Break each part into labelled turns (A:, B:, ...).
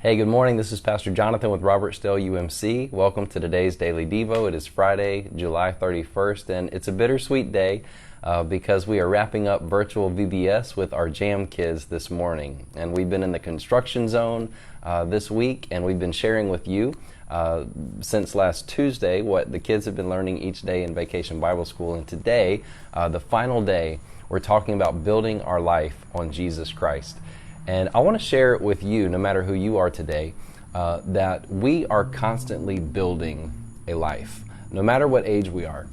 A: Hey, good morning. This is Pastor Jonathan with Robert Stell UMC. Welcome to today's Daily Devo. It is Friday, July 31st, and it's a bittersweet day because we are wrapping up virtual VBS with our Jam kids this morning. And we've been in the construction zone this week, and we've been sharing with you since last Tuesday what the kids have been learning each day in Vacation Bible School. And today, the final day, we're talking about building our life on Jesus Christ. And I want to share with you, no matter who you are today, that we are constantly building a life, no matter what age we are.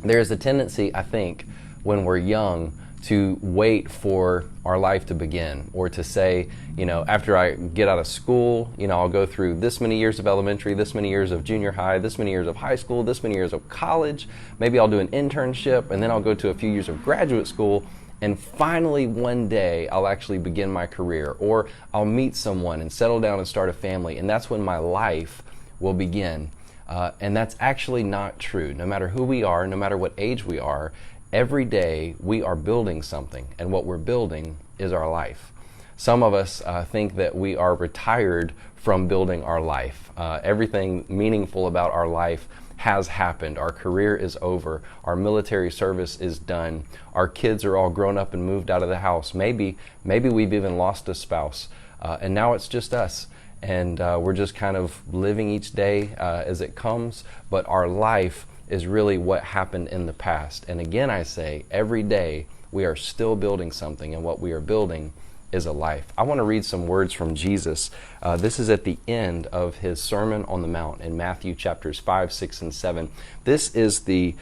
A: There's a tendency, I think, when we're young to wait for our life to begin, or to say, after I get out of school, I'll go through this many years of elementary, this many years of junior high, this many years of high school, this many years of college, maybe I'll do an internship, and then I'll go to a few years of graduate school. And finally, one day, I'll actually begin my career, or I'll meet someone and settle down and start a family, and that's when my life will begin. And that's actually not true. No matter who we are, no matter what age we are, every day we are building something, and what we're building is our life. Some of us think that we are retired from building our life. Everything meaningful about our life has happened. Our career is over. Our military service is done. Our kids are all grown up and moved out of the house. Maybe we've even lost a spouse, and now it's just us. And we're just kind of living each day as it comes. But our life is really what happened in the past. And again, I say, every day we are still building something, and what we are building is a life. I want to read some words from Jesus. This is at the end of his Sermon on the Mount in Matthew chapters 5, 6, and 7. This is the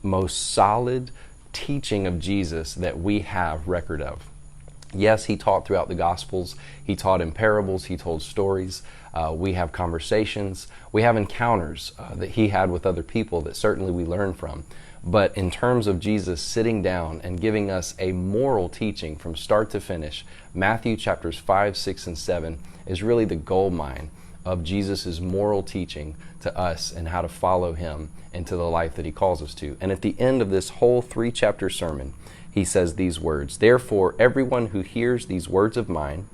A: most solid teaching of Jesus that we have record of. Yes, he taught throughout the Gospels. He taught in parables. He told stories. We have conversations. We have encounters that he had with other people that certainly we learn from. But in terms of Jesus sitting down and giving us a moral teaching from start to finish, Matthew chapters 5, 6, and 7 is really the gold mine of Jesus' moral teaching to us and how to follow him into the life that he calls us to. And at the end of this whole 3-chapter sermon, he says these words, "Therefore, everyone who hears these words of mine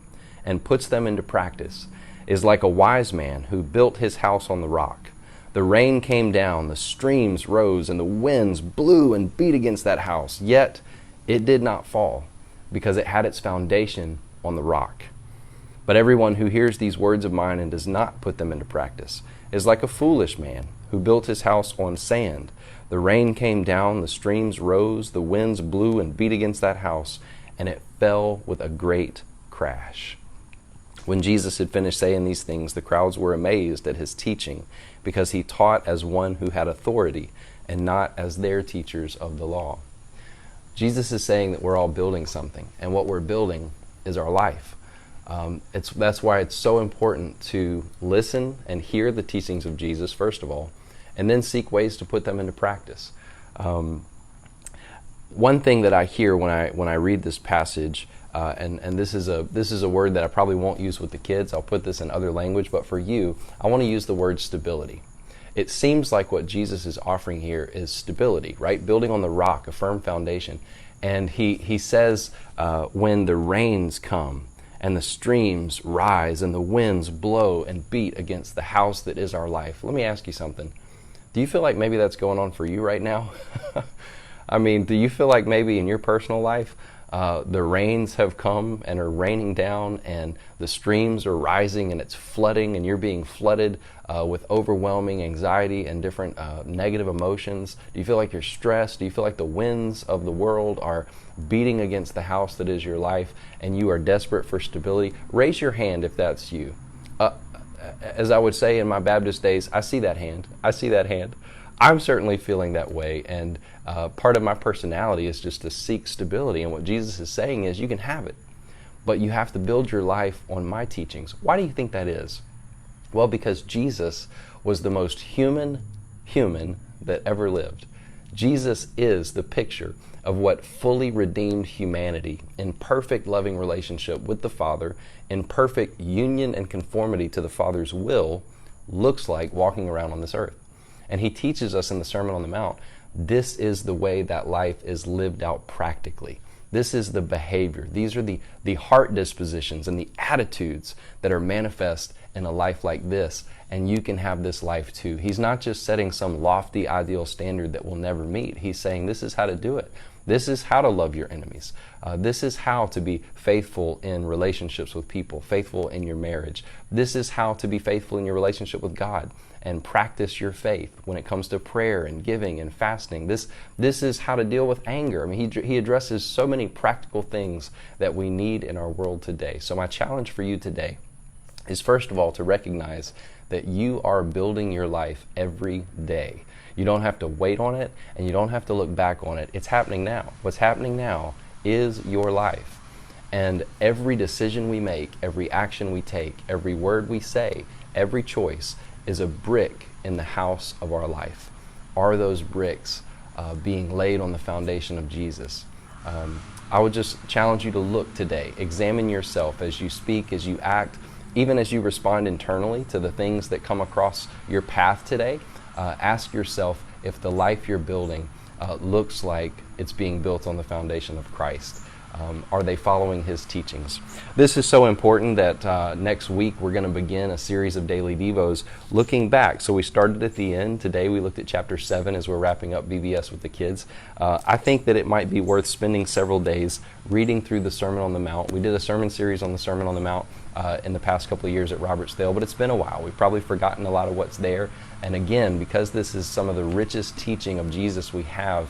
A: and puts them into practice is like a wise man who built his house on the rock. The rain came down, the streams rose, and the winds blew and beat against that house. Yet it did not fall, because it had its foundation on the rock. But everyone who hears these words of mine and does not put them into practice is like a foolish man who built his house on sand. The rain came down, the streams rose, the winds blew and beat against that house, and it fell with a great crash." When Jesus had finished saying these things, the crowds were amazed at his teaching, because he taught as one who had authority and not as their teachers of the law. Jesus is saying that we're all building something, and what we're building is our life. That's why it's so important to listen and hear the teachings of Jesus, first of all, and then seek ways to put them into practice. One thing that I hear when I read this passage, and this is a word that I probably won't use with the kids. I'll put this in other language, but for you, I want to use the word stability. It seems like what Jesus is offering here is stability, right? Building on the rock, a firm foundation. And he says, when the rains come and the streams rise and the winds blow and beat against the house that is our life. Let me ask you something. Do you feel like maybe that's going on for you right now? I mean, do you feel like maybe in your personal life, the rains have come and are raining down, and the streams are rising and it's flooding, and you're being flooded with overwhelming anxiety and different negative emotions? Do you feel like you're stressed? Do you feel like the winds of the world are beating against the house that is your life, and you are desperate for stability? Raise your hand if that's you. As I would say in my Baptist days, I see that hand. I see that hand. I'm certainly feeling that way, and part of my personality is just to seek stability. And what Jesus is saying is, you can have it, but you have to build your life on my teachings. Why do you think that is? Well, because Jesus was the most human that ever lived. Jesus is the picture of what fully redeemed humanity in perfect loving relationship with the Father, in perfect union and conformity to the Father's will, looks like walking around on this earth. And he teaches us in the Sermon on the Mount, this is the way that life is lived out practically. This is the behavior. These are the heart dispositions and the attitudes that are manifest in a life like this, and you can have this life too. He's not just setting some lofty ideal standard that we'll never meet. He's saying this is how to do it. This is how to love your enemies. This is how to be faithful in relationships with people, faithful in your marriage. This is how to be faithful in your relationship with God and practice your faith when it comes to prayer and giving and fasting. This is how to deal with anger. I mean, he addresses so many practical things that we need in our world today. So my challenge for you today is, first of all, to recognize that you are building your life every day. You don't have to wait on it, and you don't have to look back on it. It's happening now. What's happening now is your life. And every decision we make, every action we take, every word we say, every choice is a brick in the house of our life. Are those bricks being laid on the foundation of Jesus? I would just challenge you to look today. Examine yourself as you speak, as you act, even as you respond internally to the things that come across your path today. Ask yourself if the life you're building looks like it's being built on the foundation of Christ. Are they following His teachings? This is so important that next week we're going to begin a series of daily devos looking back. So we started at the end. Today we looked at chapter 7 as we're wrapping up VBS with the kids. I think that it might be worth spending several days reading through the Sermon on the Mount. We did a sermon series on the Sermon on the Mount in the past couple of years at Robertsdale, but it's been a while. We've probably forgotten a lot of what's there. And again, because this is some of the richest teaching of Jesus we have,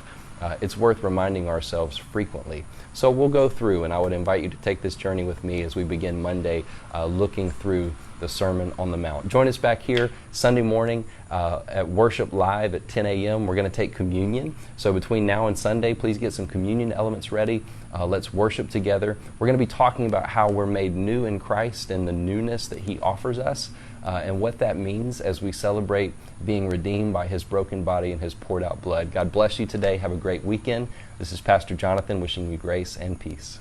A: it's worth reminding ourselves frequently. So we'll go through, and I would invite you to take this journey with me as we begin Monday looking through the Sermon on the Mount. Join us back here Sunday morning at Worship Live at 10 a.m. We're going to take communion. So between now and Sunday, please get some communion elements ready. Let's worship together. We're going to be talking about how we're made new in Christ and the newness that He offers us, and what that means as we celebrate being redeemed by His broken body and His poured out blood. God bless you today. Have a great weekend. This is Pastor Jonathan wishing you grace and peace.